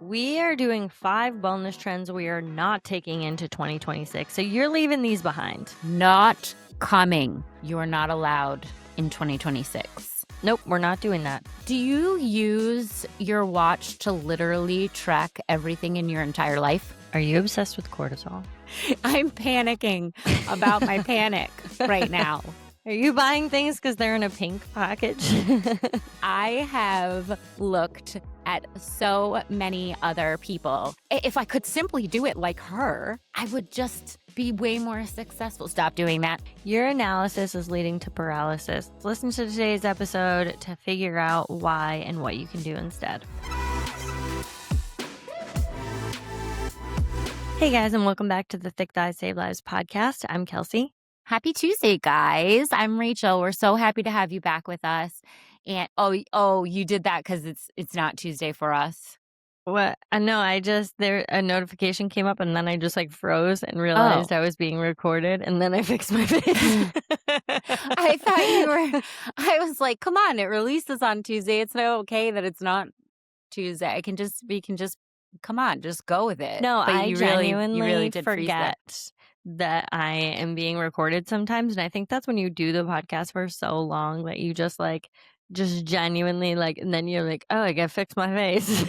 We are doing 5 wellness trends we are not taking into 2026. So you're leaving these behind. Not coming. You are not allowed in 2026. Nope, we're not doing that. Do you use your watch to literally track everything in your entire life? Are you obsessed with cortisol? I'm panicking about my panic right now. Are you buying things because they're in a pink package? I have looked at so many other people. If I could simply do it like her, I would just be way more successful. Stop doing that. Your analysis is leading to paralysis. Listen to today's episode to figure out why and what you can do instead. Hey guys, and welcome back to the Thick Thighs Save Lives podcast. I'm Kelsey. Happy Tuesday, guys. I'm Rachel. We're so happy to have you back with us. And oh, you did that because it's not Tuesday for us. What? No, a notification came up and then I just froze and realized I was being recorded, and then I fixed my face. I thought I was like, come on, it releases on Tuesday. It's not okay that it's not Tuesday. We can just come on, just go with it. No, but I genuinely really did forget that I am being recorded sometimes. And I think that's when you do the podcast for so long that you just genuinely and then you're like, oh, I gotta fix my face.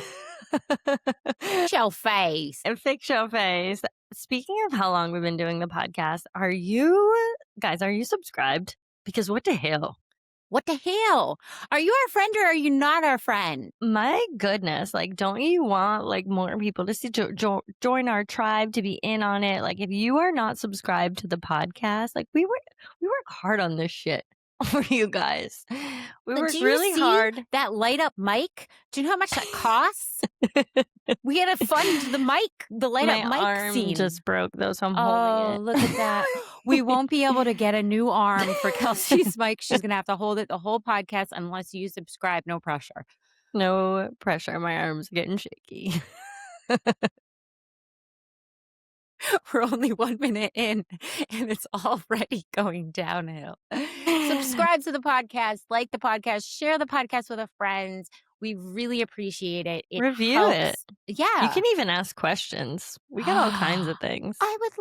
Fix your face. And fix your face. Speaking of how long we've been doing the podcast, are you subscribed? Because what the hell? What the hell? Are you our friend or are you not our friend? My goodness. Don't you want more people to join our tribe, to be in on it? If you are not subscribed to the podcast, we work hard on this shit for you guys. We work really hard. That light up mic? Do you know how much that costs? We had to fund the mic, the light up mic arm scene. Just broke though, so I'm holding it. Oh, look at that. We won't be able to get a new arm for Kelsey's mic. She's going to have to hold it the whole podcast unless you subscribe. No pressure. No pressure. My arm's getting shaky. We're only 1 minute in and it's already going downhill. Subscribe to the podcast, like the podcast, share the podcast with a friend. We really appreciate it. Review helps. it. Yeah. You can even ask questions. We got all kinds of things. I would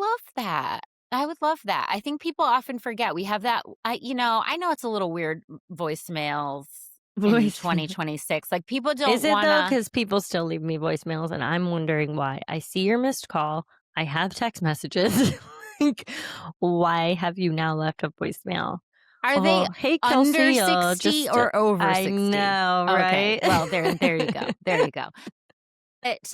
love that. I think people often forget we have that. I know it's a little weird, voicemails in 2026. People don't. Is it though? Because people still leave me voicemails, and I'm wondering why. I see your missed call. I have text messages. Why have you now left a voicemail? Are they hey, Kelsey, under 60 or over 60? I know, right? Okay. Well, there you go. There you go. But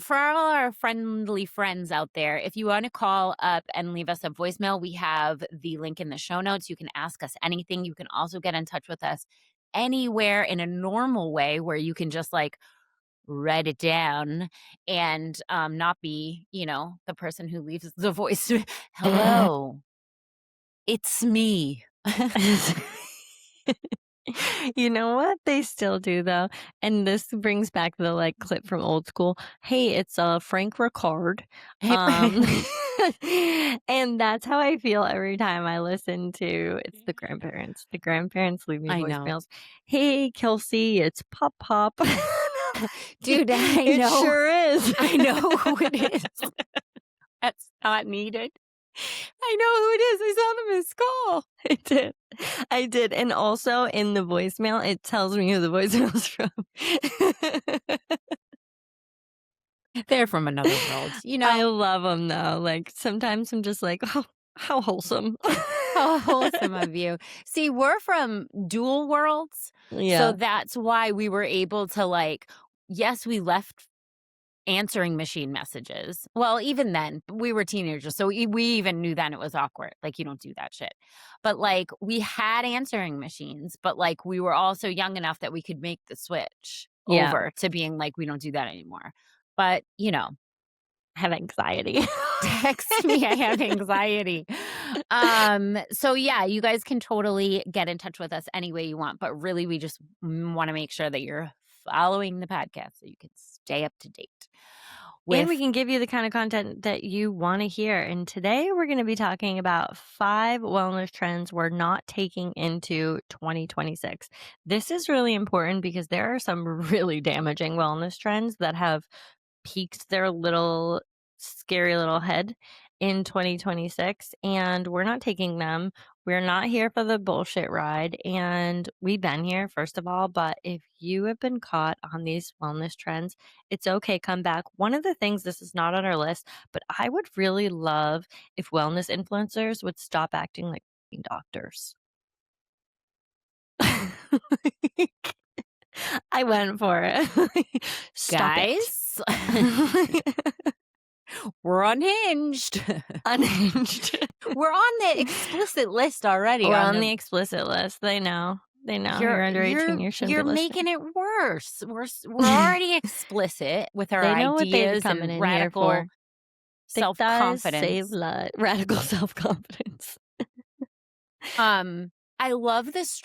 for all our friendly friends out there, if you want to call up and leave us a voicemail, we have the link in the show notes. You can ask us anything. You can also get in touch with us anywhere in a normal way where you can just write it down and not be, the person who leaves the voice. Hello, it's me. You know what they still do though, and this brings back the clip from old school. Hey, it's Frank Ricard, and that's how I feel every time I listen to it's the grandparents. The grandparents leave me voicemails. Hey, Kelsey, it's Pop Pop. Dude, I know. It sure is. I know who it is. That's not needed. I know who it is. I saw the missed call. I did. And also in the voicemail, it tells me who the voicemail is from. They're from another world. I love them though. Sometimes I'm just oh, how wholesome. How wholesome of you. See, we're from dual worlds. Yeah. So that's why we were able to yes, we left answering machine messages. Well, even then, we were teenagers, so we even knew then it was awkward. You don't do that shit. But we had answering machines, but we were also young enough that we could make the switch over to being we don't do that anymore. But, I have anxiety. Text me, I have anxiety. So yeah, you guys can totally get in touch with us any way you want, but really we just want to make sure that you're following the podcast so you can stay up to date And we with. can give you the kind of content that you want to hear. And today we're going to be talking about 5 wellness trends we're not taking into 2026. This is really important because there are some really damaging wellness trends that have peaked their little scary little head in 2026, and we're not taking them. We're not here for the bullshit ride, and we've been here, first of all. But if you have been caught on these wellness trends, it's okay, come back. One of the things, this is not on our list, but I would really love if wellness influencers would stop acting like doctors. I went for it. Stop it. Guys, we're unhinged. Unhinged. We're on the explicit list already. We're On on the the explicit list. They know. They know you're you're under 18. you're You shouldn't be you're listening. making it worse. We're already explicit with our They know what they're ideas coming and in here radical for. Thick self thighs save confidence. lives. Radical self-confidence. Um, I love this.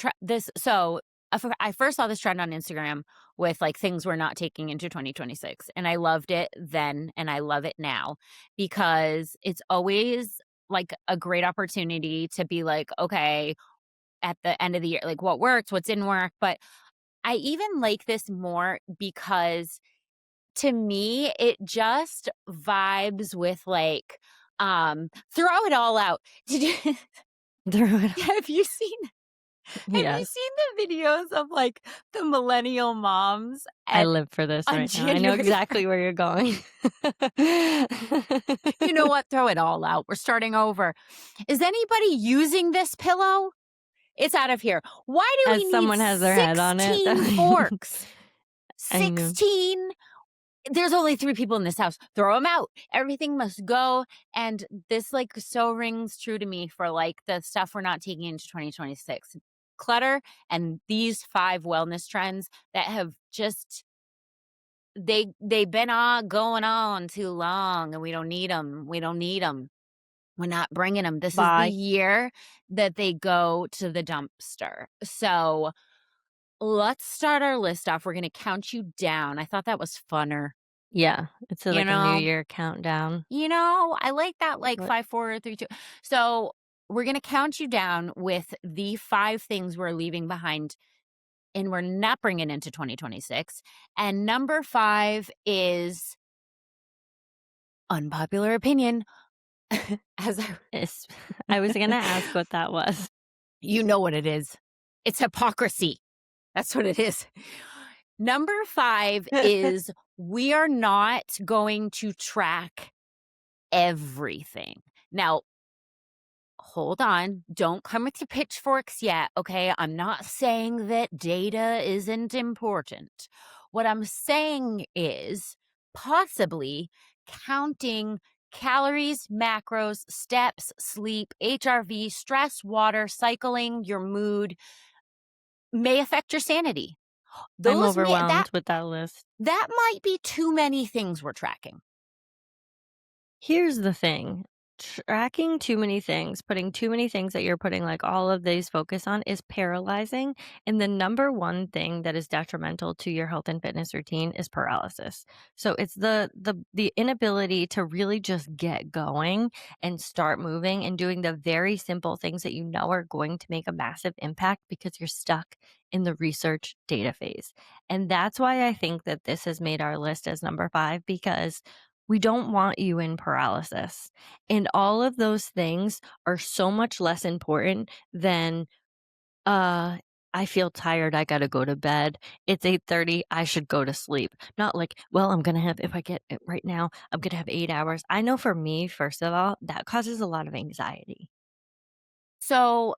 So I first saw this trend on Instagram with like things we're not taking into 2026, and I loved it then, and I love it now because it's always like a great opportunity to be like, okay, at the end of the year, like what worked, what didn't work. But I even like this more because to me, it just vibes with like, throw it all out. Did you Throw it. have you seen have you Yes. seen the videos of like the millennial moms I at live for this on right now. I know January 1st? exactly where you're going. You know what? Throw it all out. We're starting over. Is anybody using this pillow? It's out of here. Why do As we need someone has their head on it. 16 forks? I know. 16. There's only 3 people in this house. Throw them out. Everything must go. And this like so rings true to me for like the stuff we're not taking into 2026. Clutter and these 5 wellness trends that have just they've been on going on too long, and we don't need them. We don't need them. We're not bringing them. This is the Bye. year that they go to the dumpster. So let's start our list off. We're going to count you down. I thought that was funner. Yeah. It's You like a New know, Year countdown. I like that, like What? 5, 4, 3, 2. So we're going to count you down with the 5 things we're leaving behind and we're not bringing into 2026. And number 5 is unpopular opinion. As I was going to ask what that was. you know what it is. It's hypocrisy. That's what it is. Number 5 is we are not going to track everything. Now, hold on. Don't come with your pitchforks yet, okay? I'm not saying that data isn't important. What I'm saying is possibly counting calories, macros, steps, sleep, HRV, stress, water, cycling, your mood may affect your sanity. I'm Those may, overwhelmed with that list. that might be too many things we're tracking. Here's the thing. Tracking too many things, putting too many things that you're putting like all of these focus on is paralyzing. And the number one thing that is detrimental to your health and fitness routine is paralysis. So it's the inability to really just get going and start moving and doing the very simple things that you know are going to make a massive impact because you're stuck in the research data phase. And that's why I think that this has made our list as number 5 because we don't want you in paralysis. And all of those things are so much less important than, I feel tired. I got to go to bed. It's 8:30. I should go to sleep. Not like, well, I'm going to have, if I get it right now, I'm going to have 8 hours. I know for me, first of all, that causes a lot of anxiety. So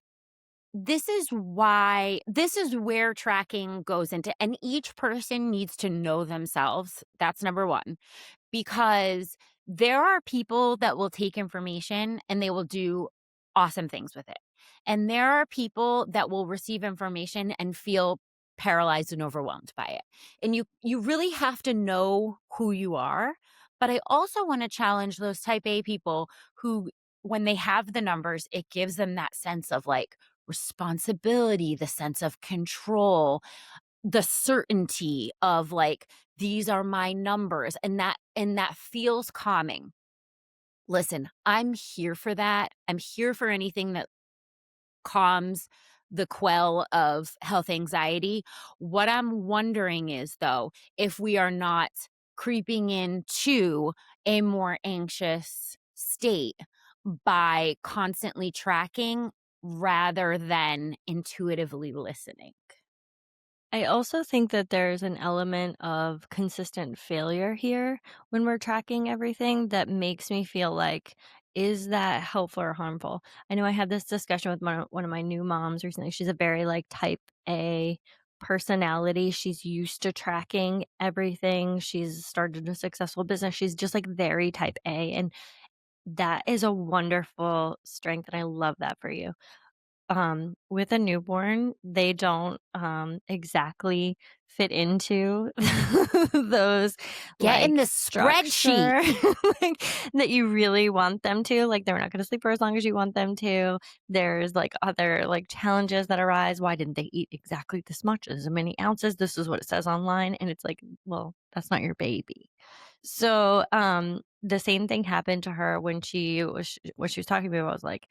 this is where tracking goes into, and each person needs to know themselves. That's number 1, because there are people that will take information and they will do awesome things with it. And there are people that will receive information and feel paralyzed and overwhelmed by it. And you really have to know who you are. But I also want to challenge those type A people who, when they have the numbers, it gives them that sense of like responsibility, the sense of control, the certainty of like these are my numbers, and that feels calming. Listen, I'm here for that. I'm here for anything that calms the quell of health anxiety. What I'm wondering is, though, if we are not creeping into a more anxious state by constantly tracking rather than intuitively listening. I also think that there's an element of consistent failure here when we're tracking everything that makes me feel like, is that helpful or harmful? I know I had this discussion with one of my new moms recently. She's a very like type A personality. She's used to tracking everything. She's started a successful business. She's just like very type A. And that is a wonderful strength. And I love that for you. With a newborn, they don't, exactly fit into those, Get in like, the spreadsheet. structure, like, that you really want them to, like, they're not gonna sleep for as long as you want them to. There's, like, other, like, challenges that arise. Why didn't they eat exactly this much, as many ounces? This is what it says online, and it's like, well, that's not your baby. So, the same thing happened to her when what she was talking about was, like,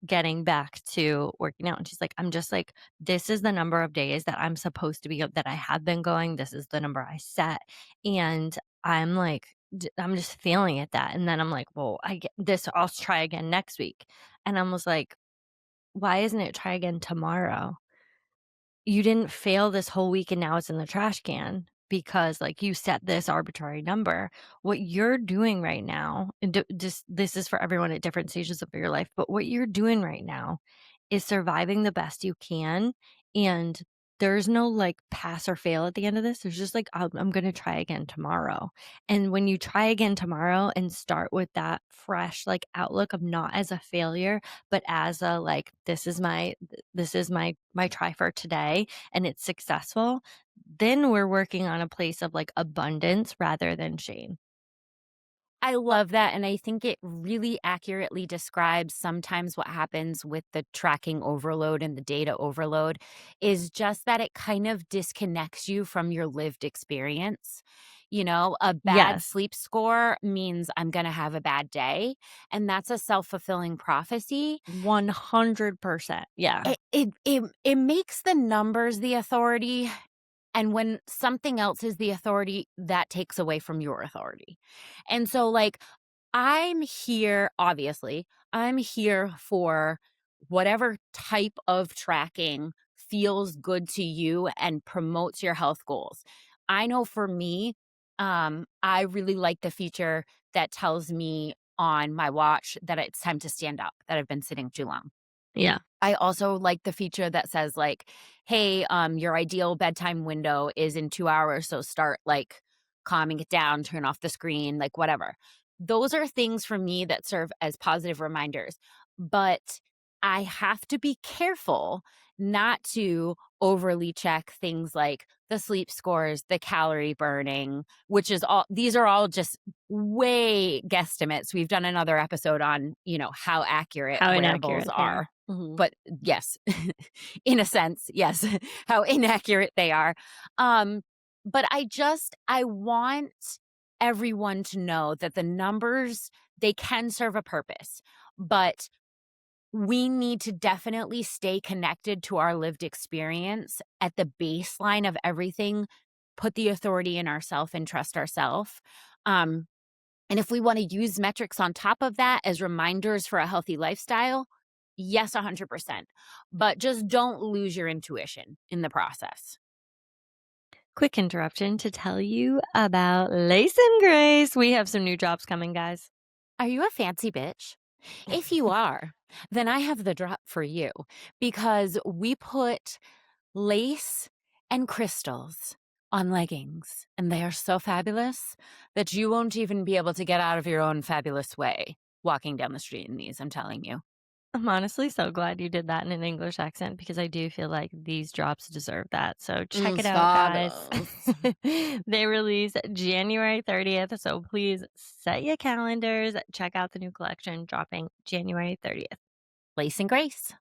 getting back to working out, and she's like, "I'm just like, this is the number of days that I'm supposed to be that I have been going, this is the number I set," and I'm like, I'm just feeling at that, and then I'm like, "Well, I get this, I'll try again next week," and I was like, "Why isn't it try again tomorrow?" You didn't fail this whole week and now it's in the trash can because, like, you set this arbitrary number. What you're doing right now, and just this is for everyone at different stages of your life, but what you're doing right now is surviving the best you can, and there's no, like, pass or fail at the end of this. There's just, like, I'm gonna try again tomorrow, and when you try again tomorrow and start with that fresh, like, outlook of not as a failure, but as a, like, this is my try for today, and it's successful, then we're working on a place of, like, abundance rather than shame. I love that, and I think it really accurately describes sometimes what happens with the tracking overload and the data overload is just that it kind of disconnects you from your lived experience. You know, a bad Yes, sleep score means I'm gonna have a bad day, and that's a self-fulfilling prophecy. 100%. Yeah. It makes the numbers the authority, and when something else is the authority, that takes away from your authority. And so, like, I'm here, obviously, I'm here for whatever type of tracking feels good to you and promotes your health goals. I know for me, I really like the feature that tells me on my watch that it's time to stand up, that I've been sitting too long. Yeah. I also like the feature that says like, "Hey, your ideal bedtime window is in 2 hours, so start, like, calming it down, turn off the screen," like, whatever. Those are things for me that serve as positive reminders, but I have to be careful not to overly check things like the sleep scores, the calorie burning, which is all these are all just way guesstimates. We've done another episode on, how accurate How wearables inaccurate they are. are. Mhm. But yes, in a sense, yes, how inaccurate they are. Um, but I want everyone to know that the numbers, they can serve a purpose, but we need to definitely stay connected to our lived experience at the baseline of everything, put the authority in ourself and trust ourself. Um, and if we wanna use metrics on top of that as reminders for a healthy lifestyle, yes, 100%. But just don't lose your intuition in the process. Quick interruption to tell you about Lace and Grace. We have some new drops coming, guys. Are you a fancy bitch? If you are, then I have the drop for you because we put lace and crystals on leggings, and they are so fabulous that you won't even be able to get out of your own fabulous way walking down the street in these, I'm telling you. I'm honestly so glad you did that in an English accent because I do feel like these drops deserve that. So check it It's out, guys. fabulous. They release January 30th. So please set your calendars. Check out the new collection dropping January 30th. Lace and Grace.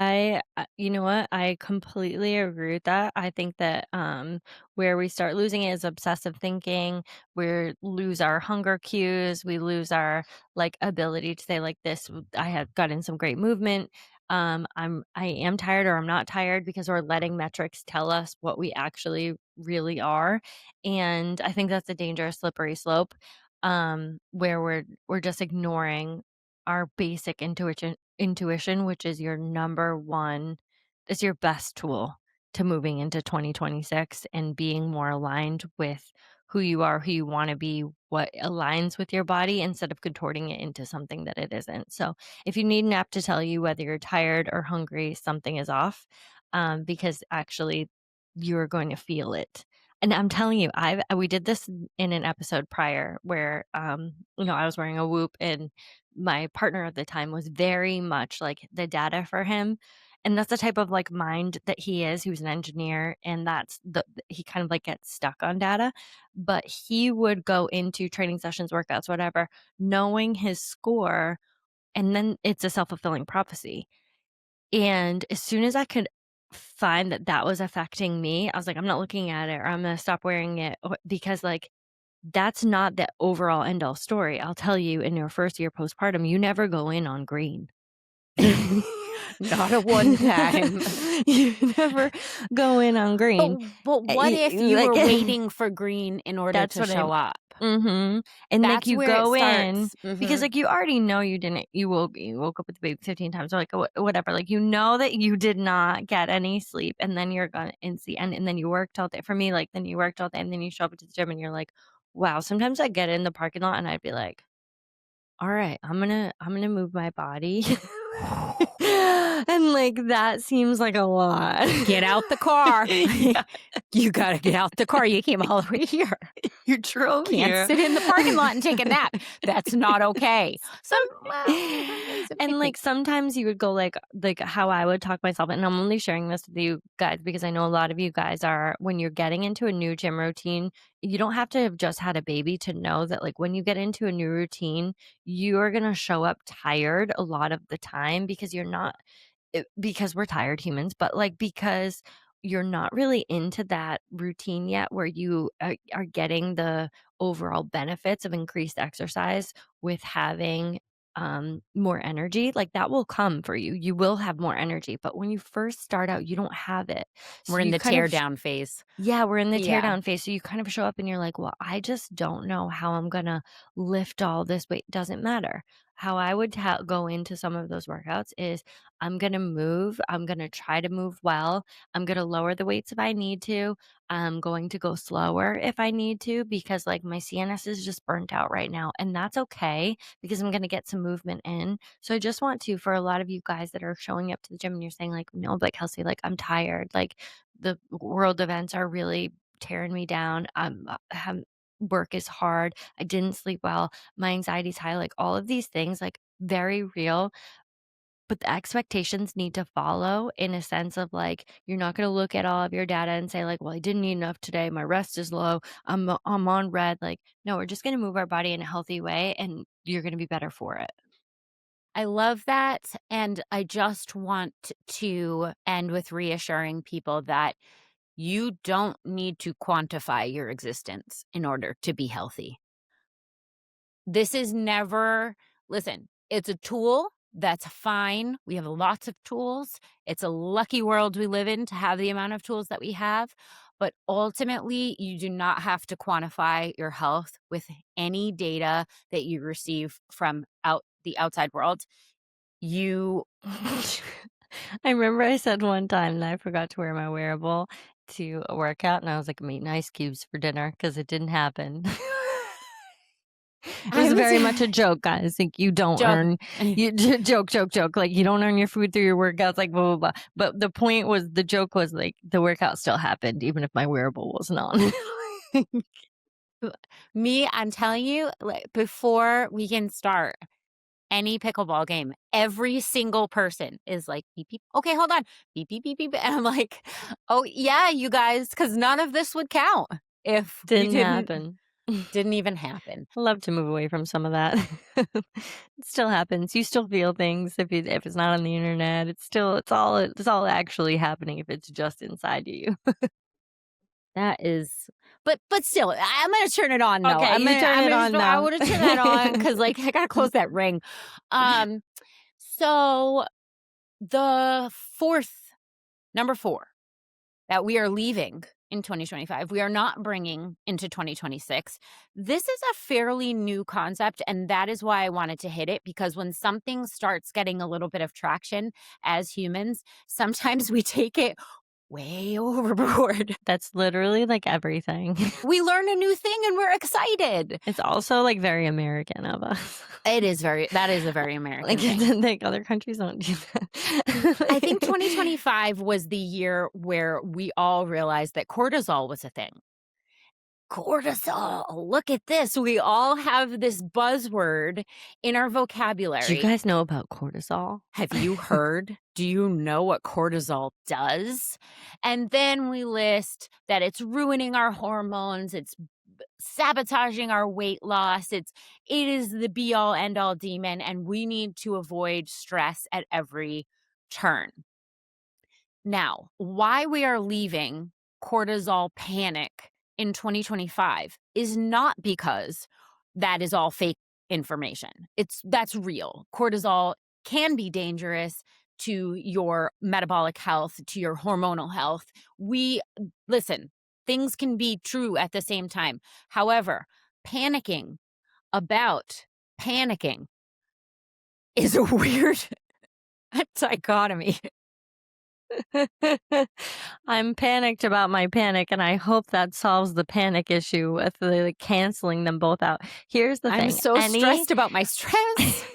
You know what? I completely agree with that. I think that where we start losing it is obsessive thinking. We lose our hunger cues. We lose our like ability to say like I have gotten some great movement. I am tired or I'm not tired because we're letting metrics tell us what we actually really are. And I think that's a dangerous slippery slope where we're just ignoring our basic intuition, which is your number one is your best tool to moving into 2026 and being more aligned with who you are, who you wanna be, what aligns with your body instead of contorting it into something that it isn't. So, if you need an app to tell you whether you're tired or hungry, something is off, because actually you're going to feel it. And I'm telling you, we did this in an episode prior where, I was wearing a Whoop and my partner at the time was very much like the data for him. And that's the type of like mind that he is. He was an engineer and he kind of like gets stuck on data. But he would go into training sessions, workouts, whatever, knowing his score. And then it's a self fulfilling prophecy. And as soon as I could find that that was affecting me, I was like, I'm not looking at it or I'm going to stop wearing it because like that's not the overall end all story. I'll tell you in your first year postpartum, you never go in on green. Not a one time. You never go in on green. But what if you Like were waiting for green in order that's to what I show up? mhm, and, like, That's you where it go in starts. because, like, you already know you woke up with the baby 15 times or, like, whatever, like, you know that you did not get any sleep, and then you're gonna and see and then you worked all day. For me, like, then you worked all day, and then you show up to the gym, and you're like, "Wow." Sometimes I get in the parking lot, and I'd be like, "Alright, I'm gonna move my body." And, like, that seems like a lot. Get out the car. Yeah, You gotta get out the car. You came all the way here. you drove Can't here. sit in the parking lot and take a nap. That's not okay. Different ways of And, thinking. like, sometimes you would go, like, how I would talk myself and I'm only sharing this with you guys because I know a lot of you guys are when you're getting into a new gym routine, you don't have to have just had a baby to know that, like, when you get into a new routine, you're gonna show up tired a lot of the time because you're not because we're tired humans, but, like, because you're not really into that routine yet where you are getting the overall benefits of increased exercise with having, more energy, like, that will come for you. You will have more energy, but when you first start out, you don't have it. We're So in you the kind tear of down phase. yeah, we're in the tear Yeah. down phase, so you kind of show up and you're like, "Well, I just don't know how I'm gonna lift all this weight." Doesn't matter. How I would go into some of those workouts is I'm gonna move, I'm gonna try to move well, I'm gonna lower the weights if I need to, I'm going to go slower if I need to because, like, my CNS is just burnt out right now, and that's okay because I'm gonna get some movement in. So I just want to for a lot of you guys that are showing up to the gym and you're saying like, "No, but Kelsey, like, I'm tired," like, the world events are really tearing me down. Work is hard. I didn't sleep well. My anxiety's high. Like all of these things, like very real. But the expectations need to follow in a sense of like you're not going to look at all of your data and say like, well, I didn't eat enough today. My rest is low. I'm on red. Like, no, we're just going to move our body in a healthy way, and you're going to be better for it. I love that. And I just want to end with reassuring people that you don't need to quantify your existence in order to be healthy. This is never, listen, it's a tool. That's fine. We have lots of tools. It's a lucky world we live in to have the amount of tools that we have. But ultimately, you do not have to quantify your health with any data that you receive from the outside world. You I remember I said one time that I forgot to wear my wearable to a workout, and I was like, "I'm eating ice cubes for dinner" because it didn't happen. It I was was very much a joke, guys. Like, you don't joke. earn you joke, joke, joke. Like, you don't earn your food through your workouts, like, blah, blah, blah. But the point was the joke was, like, the workout still happened even if my wearable wasn't on. Me, I'm telling you, like, before we can start any pickleball game, every single person is like, "Beep, beep. Okay, hold on. Beep, beep, beep, beep." And I'm like, "Oh, yeah, you guys, because none of this would count if we Didn't didn't." happen. Didn't even happen. Love to move away from some of that. It still happens. You still feel things if it's not on the internet. It's all actually happening if it's just inside you. That is but still, I'm gonna turn it on though. Okay, you turn it on I now. wanna turn that on because like, I gotta close that ring. Um, so the 4th number 4 that we are leaving in 2025, we are not bringing into 2026. This is a fairly new concept, and that is why I wanted to hit it because when something starts getting a little bit of traction as humans, sometimes we take it way overboard. That's literally like everything. We learn a new thing and we're excited. It's also like very American of us. That is a very Like, American thing. like other countries don't do I think that. 2025 was the year where we all realized that cortisol was a thing. Cortisol, look at this. We all have this buzzword in our Do you vocabulary. guys know about cortisol? Have you heard? Do you know what cortisol does? And then we list that it's ruining our hormones, it's sabotaging our weight loss, it is the be all end all demon and we need to avoid stress at every turn. Now, why we are leaving cortisol panic in 2025 is not because that is all fake information. That's real. Cortisol can be dangerous to your metabolic health, to your hormonal health. We listen, things can be true at the same time. However, panicking about panicking is a weird dichotomy. I'm panicked about my panic, and I hope that solves the panic issue with the like, canceling them both out. Here's the I'm thing. so stressed about my stress.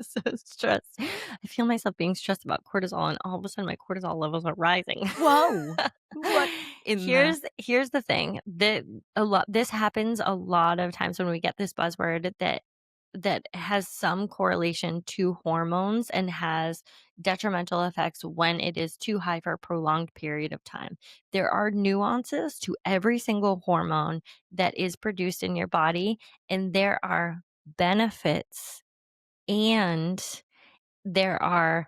So stressed. I feel myself being stressed about cortisol, and all of a sudden my cortisol levels are rising. Whoa. What in the Here's the thing. This happens a lot of times when we get this buzzword that has some correlation to hormones and has detrimental effects when it is too high for a prolonged period of time. There are nuances to every single hormone that is produced in your body, and there are benefits and there are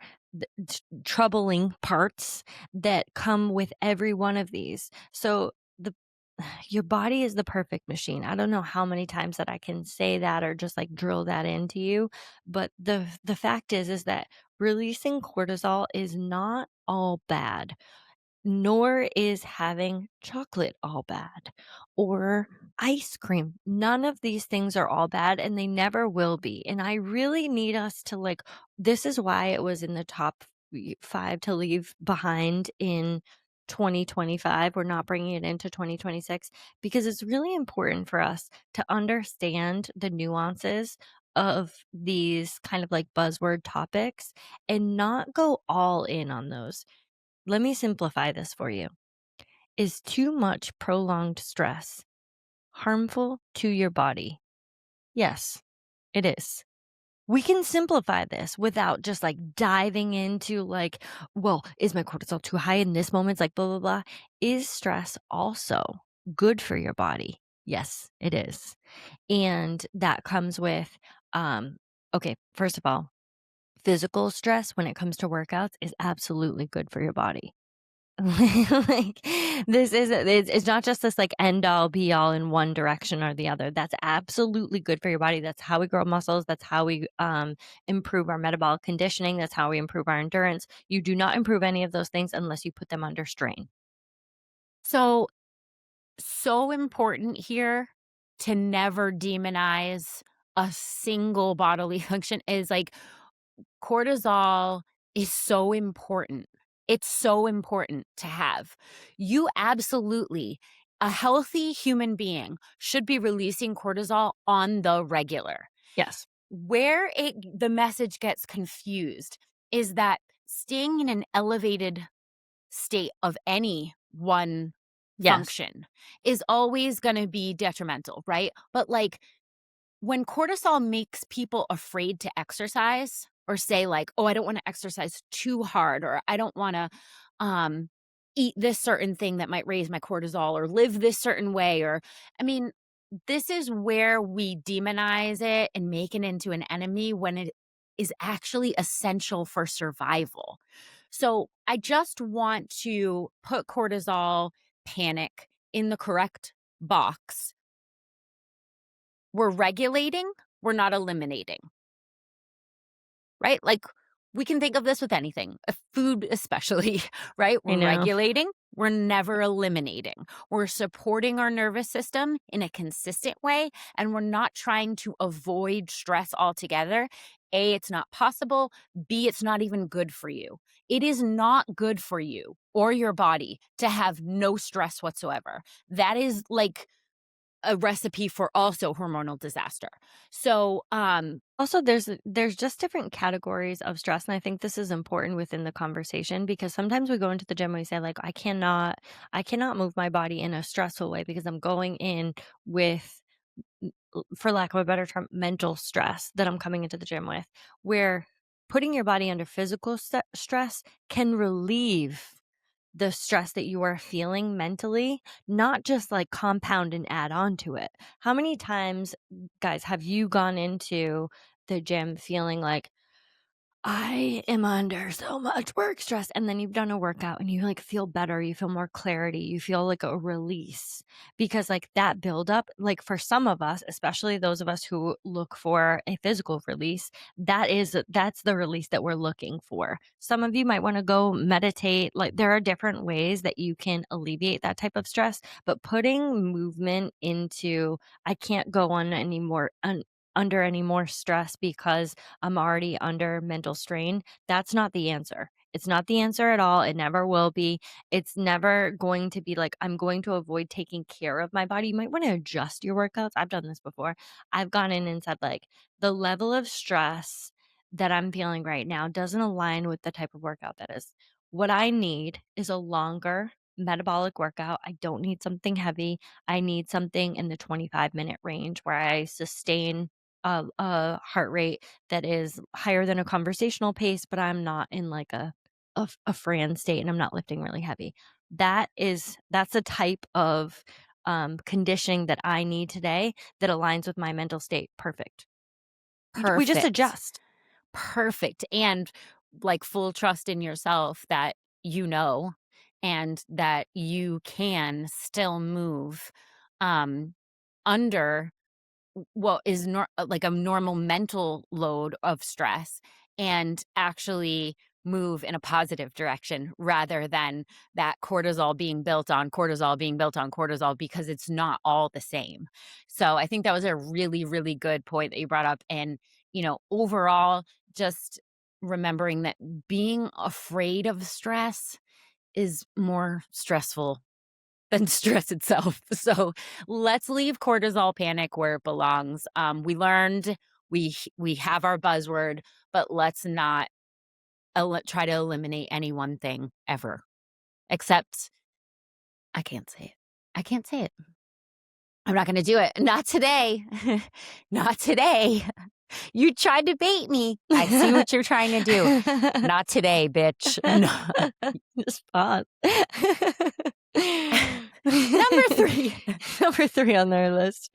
troubling parts that come with every one of these. So your body is the perfect machine. I don't know how many times that I can say that or just like drill that into you, but the fact is that releasing cortisol is not all bad, nor is having chocolate all bad or ice cream. None of these things are all bad and they never will be. And I really need us to like, this is why it was in the top 5 to leave behind in 2025. We're not bringing it into 2026 because it's really important for us to understand the nuances of these kind of like buzzword topics and not go all in on those. Let me simplify this for you. Is too much prolonged stress harmful to your body? Yes, it is. We can simplify this without just like diving into like, well, is my cortisol too high in this moment? It's like blah, blah, blah. Is stress also good for your body? Yes, it is. And that comes with, okay, first of all, physical stress when it comes to workouts is absolutely good for your body. Like it's not just this like end all be all in one direction or the other. That's absolutely good for your body. That's how we grow muscles. That's how we improve our metabolic conditioning. That's how we improve our endurance. You do not improve any of those things unless you put them under strain. so important here to never demonize a single bodily function is like cortisol is so important. It's so important to have. You absolutely, a healthy human being should be releasing cortisol on the regular. Yes. Where the message gets confused is that staying in an elevated state of any one Yes. function is always going to be detrimental, right? But like when cortisol makes people afraid to exercise or say like, oh, I don't want to exercise too hard or I don't want to eat this certain thing that might raise my cortisol or live this certain way or I mean, this is where we demonize it and make it into an enemy when it is actually essential for survival. So I just want to put cortisol panic in the correct box. We're regulating, we're not eliminating. Right? Like, we can think of this with anything, food especially, right? I We're know. regulating, we're never eliminating. We're supporting our nervous system in a consistent way, and we're not trying to avoid stress altogether. A, it's not possible. B, it's not even good for you. It is not good for you or your body to have no stress whatsoever. That is like a recipe for also hormonal disaster. So, Also, there's just different categories of stress, and I think this is important within the conversation because sometimes we go into the gym and we say like, I cannot move my body in a stressful way because I'm going in with, for lack of a better term, mental stress that I'm coming into the gym with. Where putting your body under physical stress can relieve the stress that you are feeling mentally, not just like compound and add on to it. How many times, guys, have you gone into the gym feeling like, I am under so much work stress, and then you've done a workout and you like feel better, you feel more clarity, you feel like a release because like that buildup, like for some of us, especially those of us who look for a physical release, that's the release that we're looking for. Some of you might want to go meditate. Like there are different ways that you can alleviate that type of stress, but putting movement into I can't go on anymore under any more stress because I'm already under mental strain, that's not the answer. It's not the answer at all. It never will be. It's never going to be like, I'm going to avoid taking care of my body. You might want to adjust your workouts. I've done this before. I've gone in and said, like, the level of stress that I'm feeling right now doesn't align with the type of workout that is. What I need is a longer metabolic workout. I don't need something heavy. I need something in the 25-minute range where I sustain a heart rate that is higher than a conversational pace, but I'm not in like a Fran state and I'm not lifting really heavy. That's the type of conditioning that I need today that aligns with my mental state. Perfect. We just perfect. adjust. Perfect, and, like, full trust in yourself that you know, and that you can still move, um, under what is like a normal mental load of stress and actually move in a positive direction rather than that cortisol being built on cortisol being built on cortisol because it's not all the same. So I think that was a really, really good point that you brought up. And, overall, just remembering that being afraid of stress is more stressful than stress itself. So let's leave cortisol panic where it belongs. We learned we have our buzzword, but let's not try to eliminate any one thing ever. Except I can't say it. I can't say it. I'm not going to do it. Not today. Not today. You tried to bait me. I see what you're trying to do. Not today, bitch. No. Just pause. Number 3. Number 3 on their list.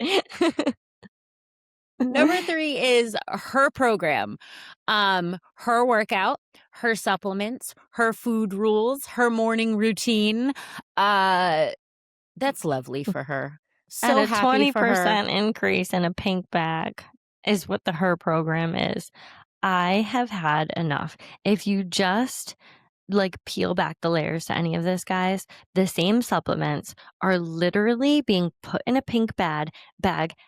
Number 3 is her program, her workout, her supplements, her food rules, her morning routine. Uh, that's lovely for her. At So a happy for her. 20% increase in a pink bag is what the Her program is. I have had enough. If you just like peel back the layers to any of this, guys, the same supplements are literally being put in a pink bag,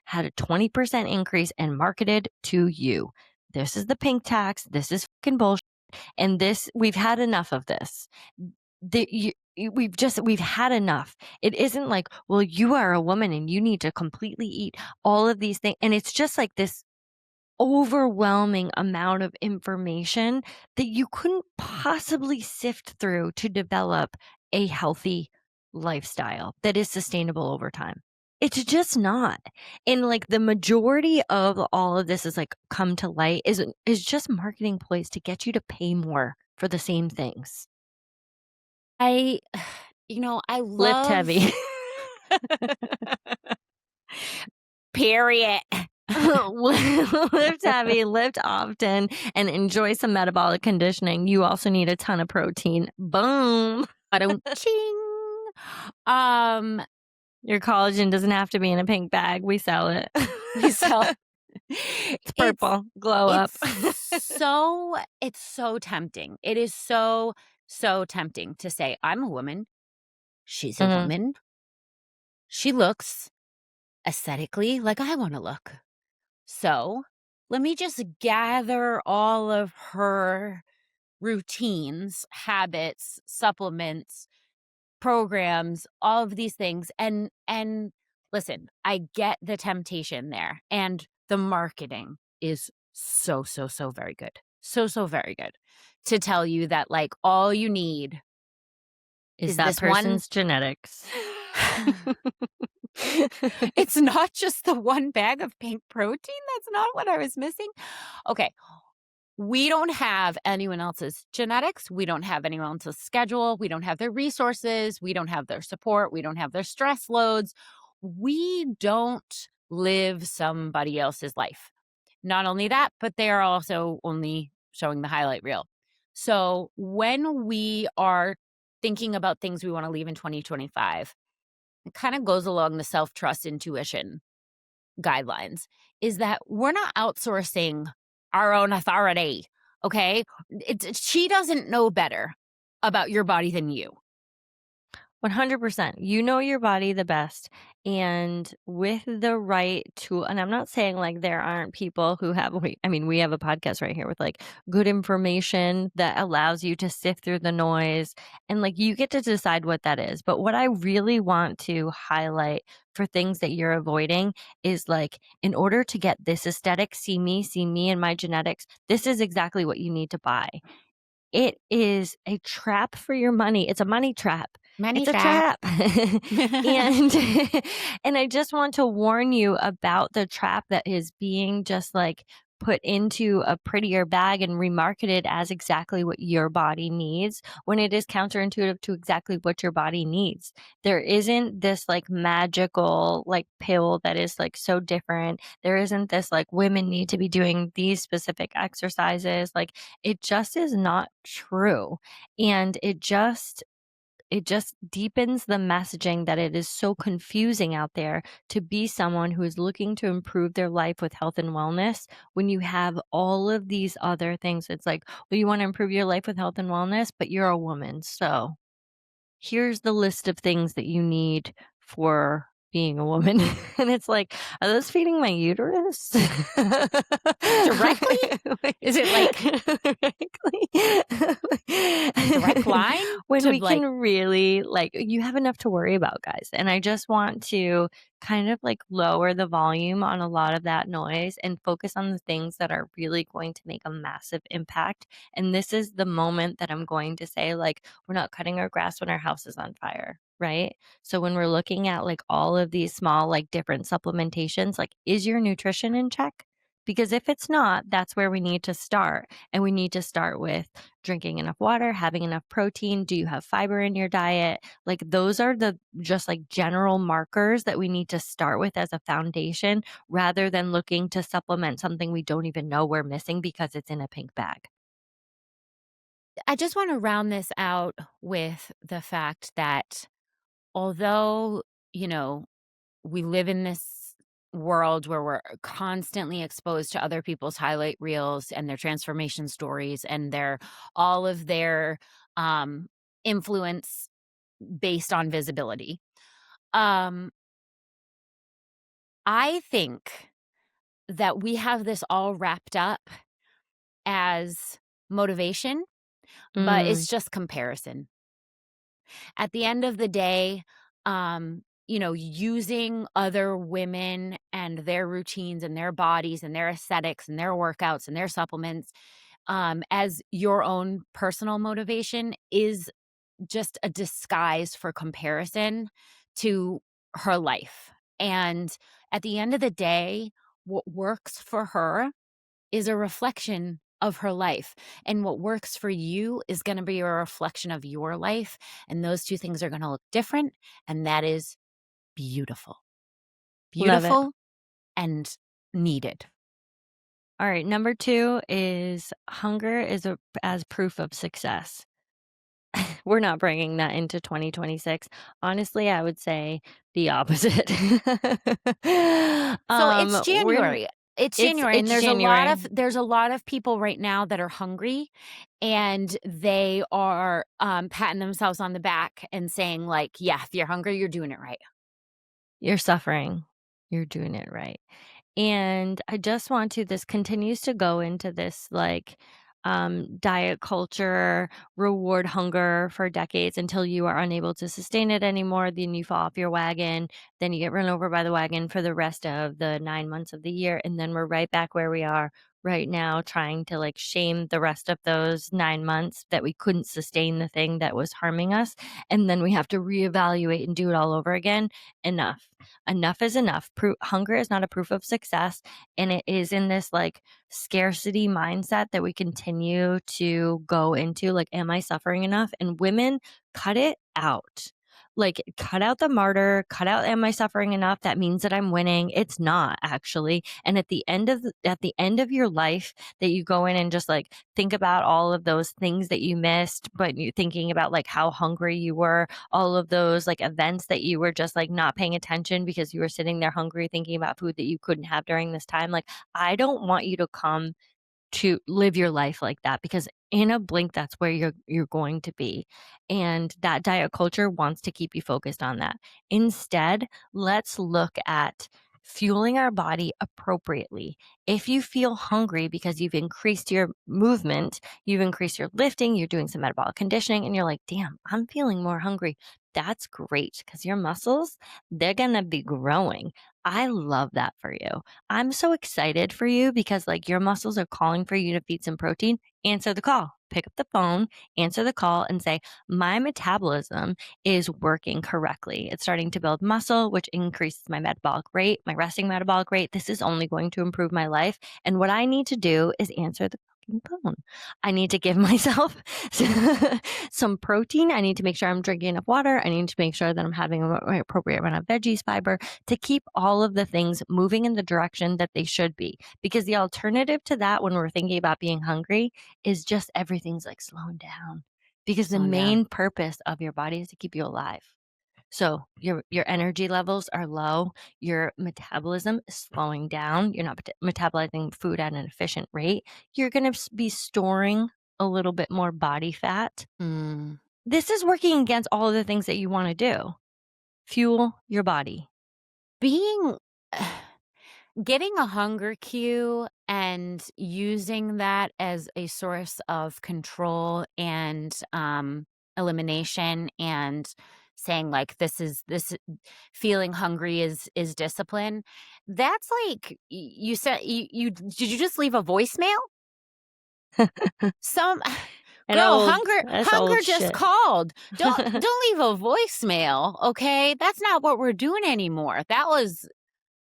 had a 20% increase and marketed to you. This is the pink tax. This is fucking bullshit. And we've had enough of this. We've had enough. It isn't like, well, you are a woman and you need to completely eat all of these things. And it's just like this overwhelming amount of information that you couldn't possibly sift through to develop a healthy lifestyle that is sustainable over time. It's just not. And like the majority of all of this is like come to light is just marketing ploys to get you to pay more for the same things. I I Lift heavy. love Period. Lift heavy, lift often, and enjoy some metabolic conditioning. You also need a ton of protein. Boom. Ba-dum-ching. Um, Your collagen doesn't have to be in a pink bag. We sell it. we sell It's it's purple. Glow up. it's so tempting. It is so, so tempting to say, "I'm a woman. She's a Mhm. woman. She looks aesthetically like I wanna look. So, let me just gather all of her routines, habits, supplements, programs, all of these things, and listen, I get the temptation there, and the marketing is so, so, so very good. So, so very good to tell you that, like, all you need Is is that this one. person's genetics. It's not just the one bag of pink protein, that's not what I was missing. Okay, we don't have anyone else's genetics, we don't have anyone else's schedule, we don't have their resources, we don't have their support, we don't have their stress loads. We don't live somebody else's life. Not only that, but they are also only showing the highlight reel. So when we are thinking about things we wanna leave in 2025, it kinda goes along the self-trust intuition guidelines, is that we're not outsourcing our own authority, okay? She doesn't know better about your body than you. 100%. You know your body the best. And with the right tool, and I'm not saying like there aren't people who have, I mean, we have a podcast right here with like good information that allows you to sift through the noise and like you get to decide what that is. But what I really want to highlight for things that you're avoiding is like, in order to get this aesthetic, see me and my genetics, this is exactly what you need to buy. It is a trap for your money. It's a money trap. Money It's a trap. trap. And and I just want to warn you about the trap that is being just like put into a prettier bag and remarketed as exactly what your body needs when it is counterintuitive to exactly what your body needs. There isn't this like magical like pill that is like so different. There isn't this like women need to be doing these specific exercises. Like it just is not true. And it just deepens the messaging that it is so confusing out there to be someone who is looking to improve their life with health and wellness when you have all of these other things. It's like, well, you want to improve your life with health and wellness, but you're a woman. So here's the list of things that you need for being a woman. And it's like, are those feeding my uterus? Directly? Is it like a direct line when to we can like really like you have enough to worry about, guys. And I just want to kind of like lower the volume on a lot of that noise and focus on the things that are really going to make a massive impact. And this is the moment that I'm going to say like we're not cutting our grass when our house is on fire, right? So when we're looking at like all of these small like different supplementations, like is your nutrition in check? Because if it's not, that's where we need to start. And we need to start with drinking enough water, having enough protein. Do you have fiber in your diet? Like those are the just like general markers that we need to start with as a foundation rather than looking to supplement something we don't even know we're missing because it's in a pink bag. I just wanna round this out with the fact that although, you know, we live in this world where we're constantly exposed to other people's highlight reels and their transformation stories and their all of their um influence based on visibility. Um I think that we have this all wrapped up as motivation, but Mm, it's just comparison. At the end of the day, using other women and their routines and their bodies and their aesthetics and their workouts and their supplements as your own personal motivation is just a disguise for comparison to her life. And at the end of the day, what works for her is a reflection of her life. And what works for you is going to be a reflection of your life. And those two things are going to look different. And that is beautiful. love it. Beautiful and needed. All right, number 2 is hunger is as proof of success. We're not bringing that into 2026. Honestly, I would say the opposite. So it's We're January. It's it's January, and it's there's a lot January. of people right now that are hungry, and they are, patting themselves on the back and saying like, "Yeah, if you're hungry, you're doing it right." You're suffering. You're doing it right. And I just want to this continues to go into this like diet culture, reward hunger for decades until you are unable to sustain it anymore. Then you fall off your wagon. Then you get run over by the wagon for the rest of the 9 months of the year. And then we're right back where we are right now, trying to like shame the rest of those 9 months that we couldn't sustain the thing that was harming us. And then we have to reevaluate and do it all over again. Enough. Enough is enough. Hunger is not a proof of success. And it is in this like scarcity mindset that we continue to go into. Like, am I suffering enough? And women, cut it out. Like, cut out the martyr, cut out, am I suffering enough? That means that I'm winning. It's not actually. And at the end of your life, that you go in and just like think about all of those things that you missed, but you're thinking about like how hungry you were, all of those like events that you were just like not paying attention because you were sitting there hungry thinking about food that you couldn't have during this time. Like, I don't want you to come to live your life like that, because in a blink that's where you're going to be, and that diet culture wants to keep you focused on that. Instead, let's look at fueling our body appropriately. If you feel hungry because you've increased your movement, you've increased your lifting, you're doing some metabolic conditioning, and you're like, damn, I'm feeling more hungry, that's great, because your muscles, they're gonna be growing. I love that for you. I'm so excited for you because like your muscles are calling for you to feed some protein. Answer the call. Pick up the phone, answer the call, and say, my metabolism is working correctly. It's starting to build muscle, which increases my metabolic rate, my resting metabolic rate. This is only going to improve my life. And what I need to do is answer the fucking phone. I need to give myself some protein. I need to make sure I'm drinking enough water. I need to make sure that I'm having an appropriate amount of veggies, fiber, to keep all of the things moving in the direction that they should be. Because the alternative to that, when we're thinking about being hungry, is just everything's like slowing down. Because the Slowing down. main purpose of your body is to keep you alive. So your energy levels are low, your metabolism is slowing down, you're not metabolizing food at an efficient rate, you're going to be storing a little bit more body fat. Mm. This is working against all of the things that you want to do. Fuel your body. Being Getting a hunger cue and using that as a source of control and, elimination, and saying like, this feeling hungry is discipline. That's like, you said, you did you just leave a voicemail? Some And girl, old That's hunger old just shit. called. Don't leave a voicemail, okay? That's not what we're doing anymore. That was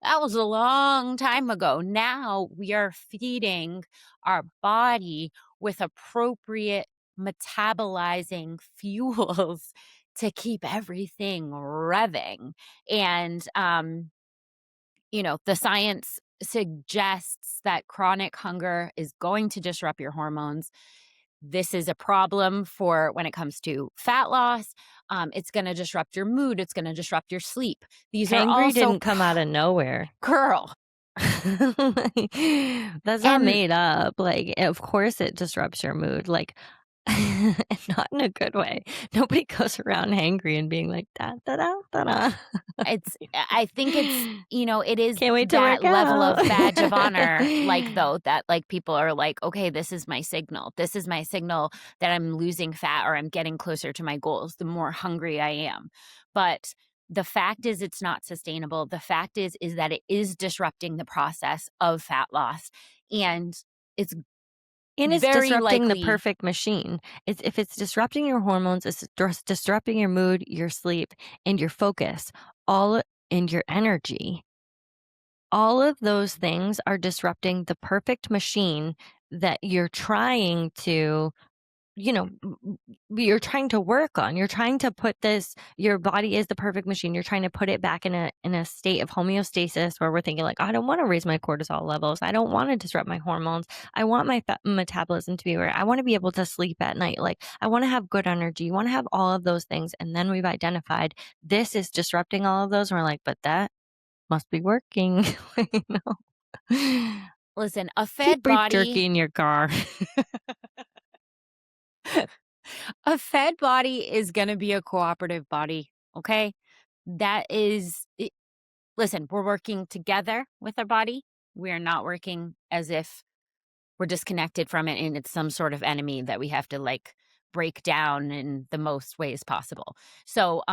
a long time ago. Now we are feeding our body with appropriate metabolizing fuels to keep everything revving. And, the science suggests that chronic hunger is going to disrupt your hormones. This is a problem for when it comes to fat loss. It's going to disrupt your mood. It's going to disrupt your sleep. These are Hangry also didn't come out of nowhere. girl. That's not And made up. Like, of course it disrupts your mood. Like, not in a good way. Nobody goes around hangry and being like, da da da da da. I think it is Can't wait to that work level out. of badge of honor, like, though, that, like, people are like, "Okay, this is my signal. This is my signal that I'm losing fat or I'm getting closer to my goals, the more hungry I am." But the fact is it's not sustainable. The fact is that it is disrupting the process of fat loss, and it's And it's very disrupting the likely. perfect machine. If it's disrupting your hormones, it's disrupting your mood, your sleep, and your focus, all and your energy. All of those things are disrupting the perfect machine that you're trying to you're trying to work on. You're trying to put this, your body is the perfect machine. You're trying to put it back in a state of homeostasis where we're thinking like, I don't want to raise my cortisol levels. I don't want to disrupt my hormones. I want my metabolism to be where I want to be able to sleep at night. Like I want to have good energy. You want to have all of those things. And then we've identified this is disrupting all of those. And we're like, but that must be working. you know? Listen, a Keep fed beef jerky body, in your car. a fed body is going to be a cooperative body. Okay. That is, listen, we're working together with our body. We are not working as if we're disconnected from it and it's some sort of enemy that we have to like break down in the most ways possible. So,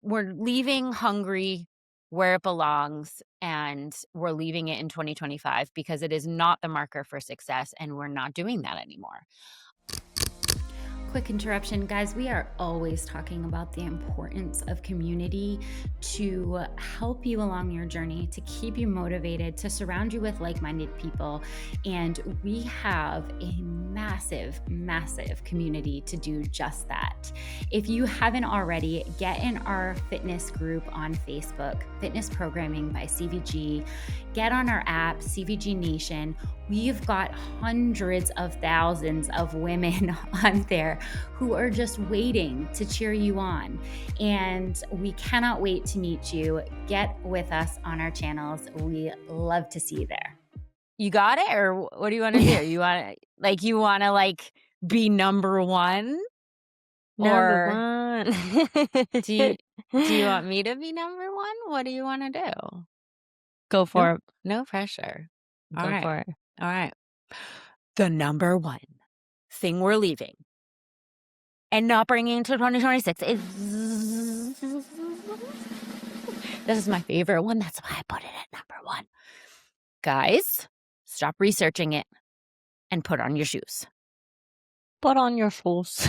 we're leaving hungry where it belongs, and we're leaving it in 2025 because it is not the marker for success, and we're not doing that anymore. Quick interruption, guys. We are always talking about the importance of community to help you along your journey, to keep you motivated, to surround you with like-minded people. And we have a massive, massive community to do just that. If you haven't already, get in our fitness group on Facebook, Fitness Programming by CVG. Get on our app, CVG Nation. We've got hundreds of thousands of women on there who are just waiting to cheer you on. And we cannot wait to meet you. Get with us on our channels. We love to see you there. You got it? Or what do you want to do? You want to like be number one? Number Or one. do you want me to be number one? What do you want to do? Go for it. No pressure. Go for it. All right. The number one thing we're leaving and not bringing to 2026 is this is my favorite one. That's why I put it at number one. Guys, stop researching it and put on your shoes. Put on your shoes.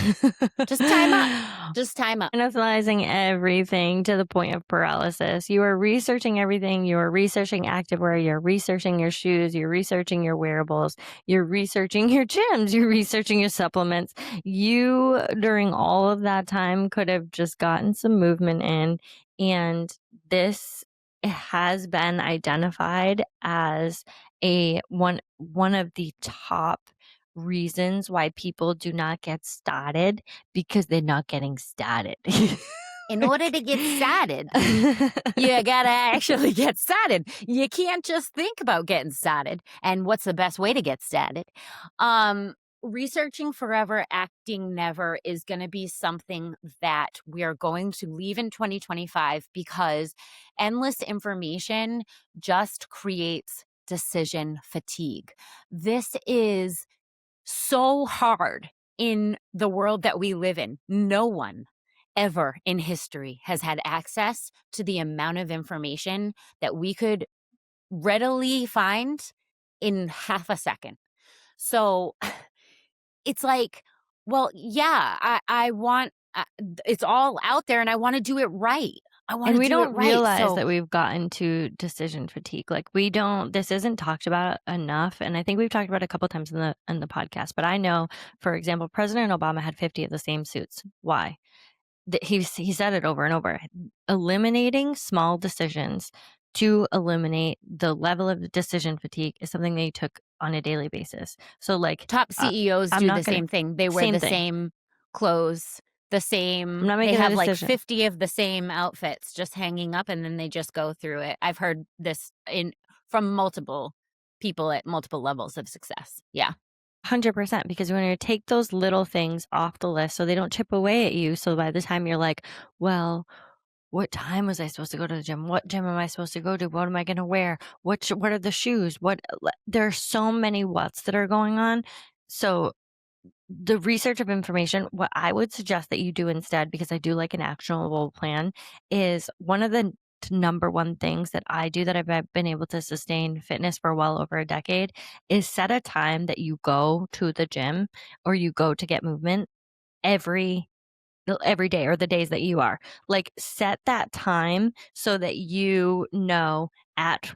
Just time up. Just time up. Analyzing everything to the point of paralysis. You are researching everything. You are researching activewear. You're researching your shoes. You're researching your wearables. You're researching your gyms. You're researching your supplements. You, during all of that time, could have just gotten some movement in. And this has been identified as one of the top reasons why people do not get started, because they're not getting started. In order to get started, you gotta actually get started. You can't just think about getting started. And what's the best way to get started? Researching forever, acting never is going to be something that we are going to leave in 2025 because endless information just creates decision fatigue. This is so hard in the world that we live in. No one ever in history has had access to the amount of information that we could readily find in half a second. So it's like, well, yeah, I want, it's all out there and I want to do it right. And we don't realize that we've gotten to decision fatigue. Like this isn't talked about enough. And I think we've talked about it a couple of times in the podcast, but I know, for example, President Obama had 50 of the same suits. Why? He said it over and over. Eliminating small decisions to eliminate the level of decision fatigue is something they took on a daily basis. So like top CEOs do the same thing. They wear the same clothes, the same, they have like 50 of the same outfits just hanging up and then they just go through it. I've heard this from multiple people at multiple levels of success. Yeah. 100%, because when you take those little things off the list so they don't chip away at you. So by the time you're like, well, what time was I supposed to go to the gym? What gym am I supposed to go to? What am I going to wear? What are the shoes? There are so many what's that are going on. So the research of information, what I would suggest that you do instead, because I do like an actionable plan, is one of the number one things that I do that I've been able to sustain fitness for well over a decade is set a time that you go to the gym or you go to get movement every day, or the days that you are. Like set that time so that you know at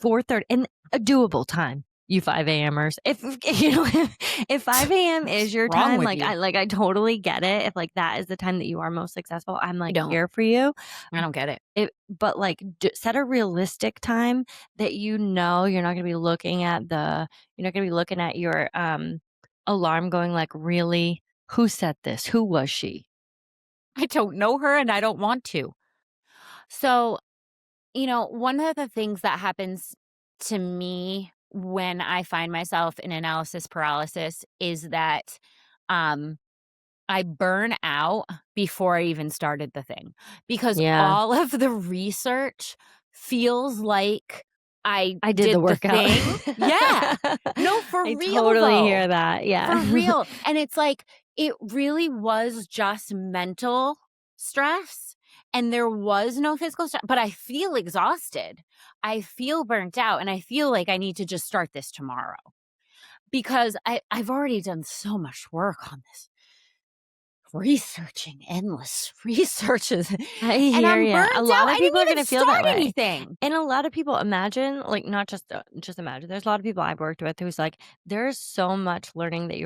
4:30, and a doable time. you 5 a.m.ers. If if 5 a.m. is your Wrong time, with like you? I totally get it. If like that is the time that you are most successful, I'm like don't. here for you. I don't get it. But like set a realistic time that you're not going to be looking at your alarm going like, really? Who said this? Who was she? I don't know her and I don't want to. So, one of the things that happens to me when I find myself in analysis paralysis is that um, I burn out before I even started the thing because Yeah. all of the research feels like I I did the did the workout. thing. Yeah. No, for I real totally though. hear that. Yeah. For real. And it's like, it really was just mental stress and there was no physical stress, but I feel exhausted. I feel burnt out and I feel like I need to just start this tomorrow because I've already done so much work on this. Researching endless researches I and hear I'm ya. burnt A out. lot of I people didn't are even gonna feel start that way. anything. And a lot of people imagine, like, not just imagine. There's a lot of people I've worked with who's like, there's so much learning that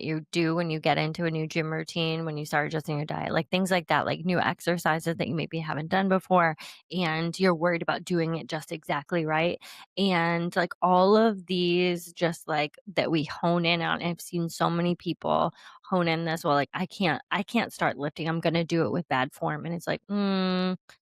you do when you get into a new gym routine, when you start adjusting your diet, like things like that, like new exercises that you maybe haven't done before, and you're worried about doing it just exactly right. And like all of these just like that we hone in on. And I've seen so many people hone in this, well, like, I can't start lifting. I'm gonna do it with bad form. And it's like,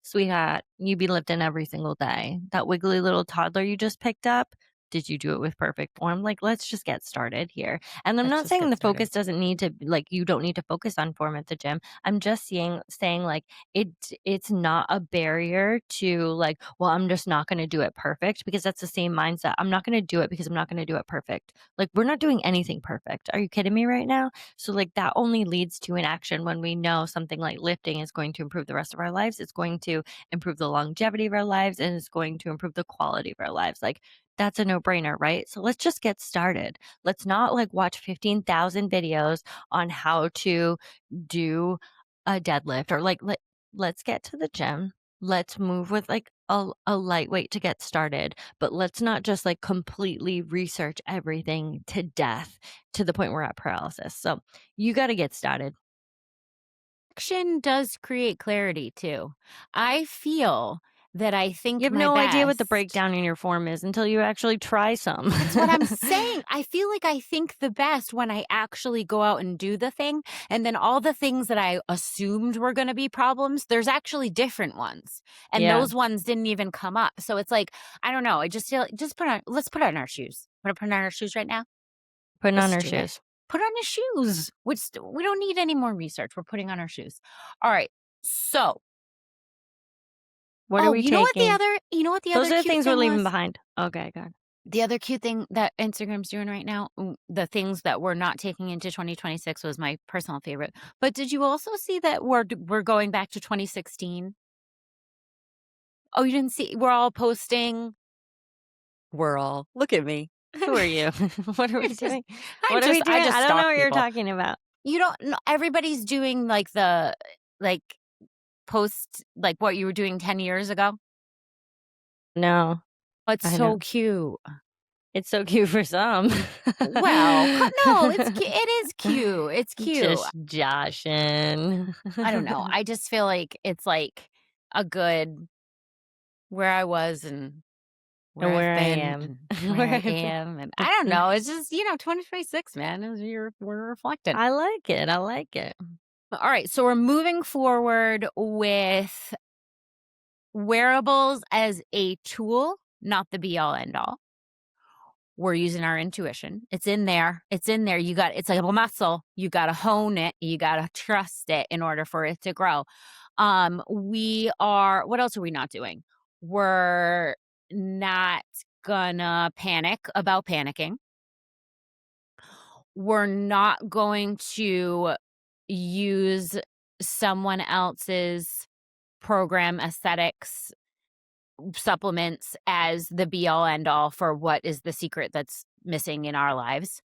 sweetheart, you be lifting every single day. That wiggly little toddler you just picked up, did you do it with perfect form? Like, let's just get started here. And I'm Let's not just saying get the started. focus doesn't need to like you don't need to focus on form at the gym. I'm just saying like it's not a barrier to like, well, I'm just not gonna do it perfect because that's the same mindset. I'm not gonna do it because I'm not gonna do it perfect. Like, we're not doing anything perfect. Are you kidding me right now? So like that only leads to an action when we know something like lifting is going to improve the rest of our lives. It's going to improve the longevity of our lives and it's going to improve the quality of our lives. Like that's a no-brainer, right? So let's just get started. Let's not like watch 15,000 videos on how to do a deadlift or like let's get to the gym. Let's move with like a lightweight to get started, but let's not just like completely research everything to death to the point we're at paralysis. So you got to get started. Action does create clarity too. I feel that I You think have my no idea what the best. breakdown in your form is until you actually try some. That's what I'm saying. I feel like I think the best when I actually go out and do the thing. And then all the things that I assumed were going to be problems, there's actually different ones. And Yeah. those ones didn't even come up. So it's like, I don't know. I just feel let's put on our shoes. Want to put on our shoes right now? Putting on Let's our do it. shoes. Put on your shoes. We don't need any more research. We're putting on our shoes. All right. So, What are we you know what the taking? other, you know what the Those other are the cute things we're thing leaving was? behind. Okay, God. The other cute thing that Instagram's doing right now, the things that we're not taking into 2026 was my personal favorite. But did you also see that we're going back to 2016? Oh, you didn't see? We're all posting. We're all. Look at me. Who are you? What are we doing? What are we doing? I just I don't know stalk what you're people. talking about. You don't know. Everybody's doing like the post like what you were doing 10 years ago. No, Oh, it's I so know. cute. It's so cute for some. Well, no, it's it is cute. It's cute. Just joshing. I don't know. I just feel like it's like a good where I was and where Where I've I been am. and where I am. And I don't know. It's just, 2026, man. We're reflecting. I like it. I like it. All right. So we're moving forward with wearables as a tool, not the be all end all. We're using our intuition. It's in there. It's in there. It's like a muscle. You got to hone it. You got to trust it in order for it to grow. What else are we not doing? We're not gonna panic about panicking. We're not going to use someone else's program aesthetics supplements as the be all end all for what is the secret that's missing in our lives.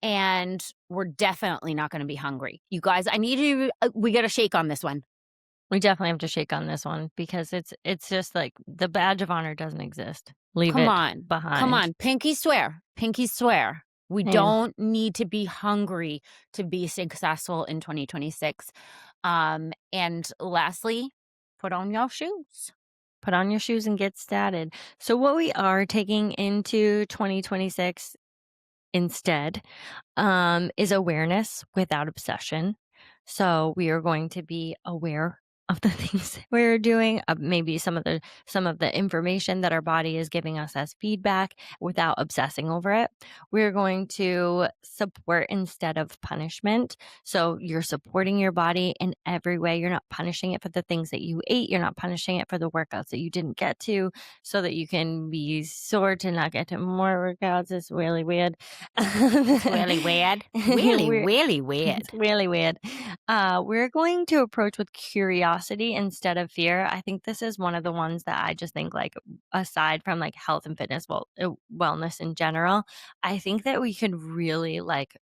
And we're definitely not going to be hungry. You guys, we got to shake on this one. We definitely have to shake on this one because it's just like the badge of honor doesn't exist. Leave Come it on. behind. Come on. Pinky swear. Pinky swear. We Yeah. don't need to be hungry to be successful in 2026. And lastly, put on your shoes. Put on your shoes and get started. So what we are taking into 2026 instead is awareness without obsession. So we are going to be aware of the things we're doing, maybe some of the information that our body is giving us as feedback without obsessing over it. We're going to support instead of punishment. So you're supporting your body in every way. You're not punishing it for the things that you ate. You're not punishing it for the workouts that you didn't get to so that you can be sore to not get to more workouts. It's really weird. It's really weird. Really, We're- really weird. It's really weird. We're going to approach with curiosity instead of fear. I think this is one of the ones that I just think, like, aside from like health and fitness, wellness in general, I think that we could really like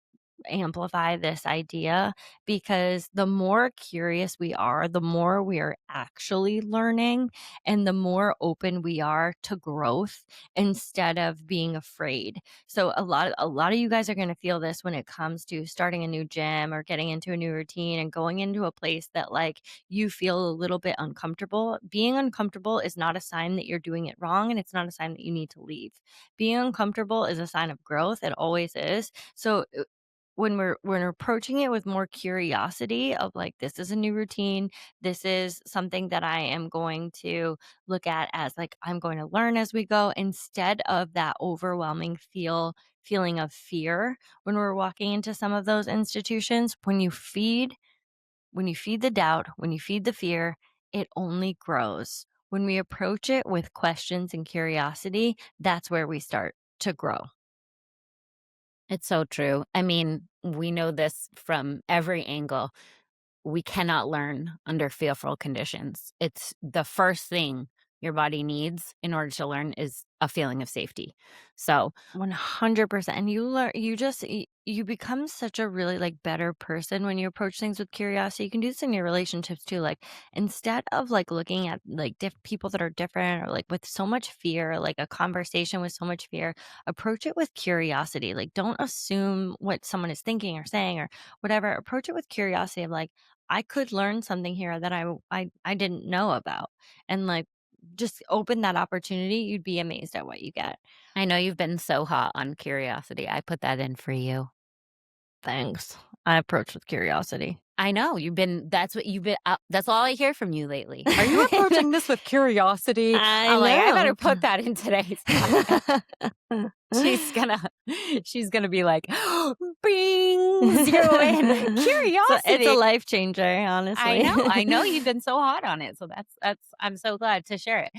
amplify this idea because the more curious we are, the more we are actually learning and the more open we are to growth instead of being afraid. So a lot of you guys are going to feel this when it comes to starting a new gym or getting into a new routine and going into a place that like you feel a little bit uncomfortable. Being uncomfortable is not a sign that you're doing it wrong and it's not a sign that you need to leave. Being uncomfortable is a sign of growth. It always is. So when we're approaching it with more curiosity of like this is a new routine, this is something that I am going to look at as like I'm going to learn as we go instead of that overwhelming feeling of fear when we're walking into some of those institutions. When you feed the doubt, when you feed the fear, it only grows. When we approach it with questions and curiosity, that's where we start to grow. It's so true. I mean, we know this from every angle. We cannot learn under fearful conditions. It's the first thing your body needs in order to learn is a feeling of safety. So, 100%. And you become such a really like better person when you approach things with curiosity. You can do this in your relationships too. Like instead of like looking at like people that are different or like with so much fear, like a conversation with so much fear, approach it with curiosity. Like don't assume what someone is thinking or saying or whatever. Approach it with curiosity of like, I could learn something here that I didn't know about. And like just open that opportunity. You'd be amazed at what you get. I know you've been so hot on curiosity. I put that in for you. Thanks. I approach with curiosity. I know that's what you've been, that's all I hear from you lately. Are you approaching this with curiosity? I I'm like, I better know. put that in today's podcast. She's gonna be like, bing, 0 in. Curiosity. So it's a life changer, honestly. I know you've been so hot on it. So that's I'm so glad to share it.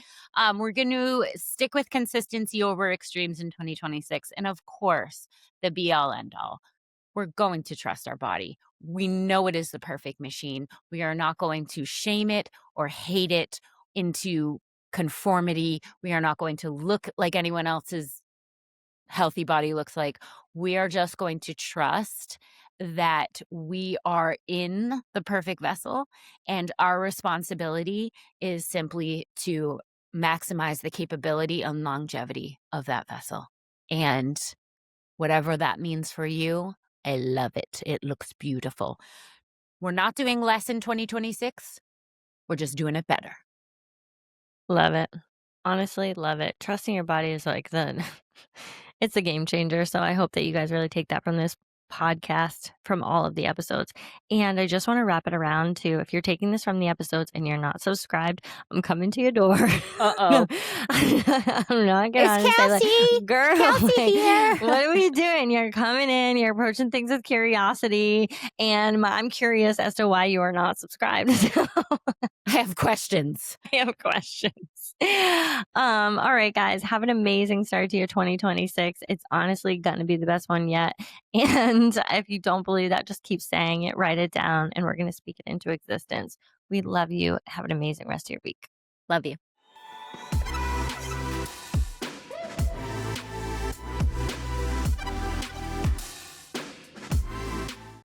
We're gonna stick with consistency over extremes in 2026. And of course, the be all end all. We're going to trust our body. We know it is the perfect machine. We are not going to shame it or hate it into conformity. We are not going to look like anyone else's healthy body looks like. We are just going to trust that we are in the perfect vessel, and our responsibility is simply to maximize the capability and longevity of that vessel. And whatever that means for you, I love it. It looks beautiful. We're not doing less in 2026. We're just doing it better. Love it. Honestly, love it. Trusting your body is like it's a game changer. So I hope that you guys really take that from this podcast, from all of the episodes. And I just want to wrap it around to if you're taking this from the episodes and you're not subscribed, I'm coming to your door. Uh-oh. I'm not going to say like, girl, Kelsey here. what are we doing? You're coming in, you're approaching things with curiosity. And I'm curious as to why you are not subscribed. I have questions. I have questions. All right, guys, have an amazing start to your 2026. It's honestly going to be the best one yet. And if you don't believe that, just keep saying it, write it down, and we're going to speak it into existence. We love you. Have an amazing rest of your week. Love you.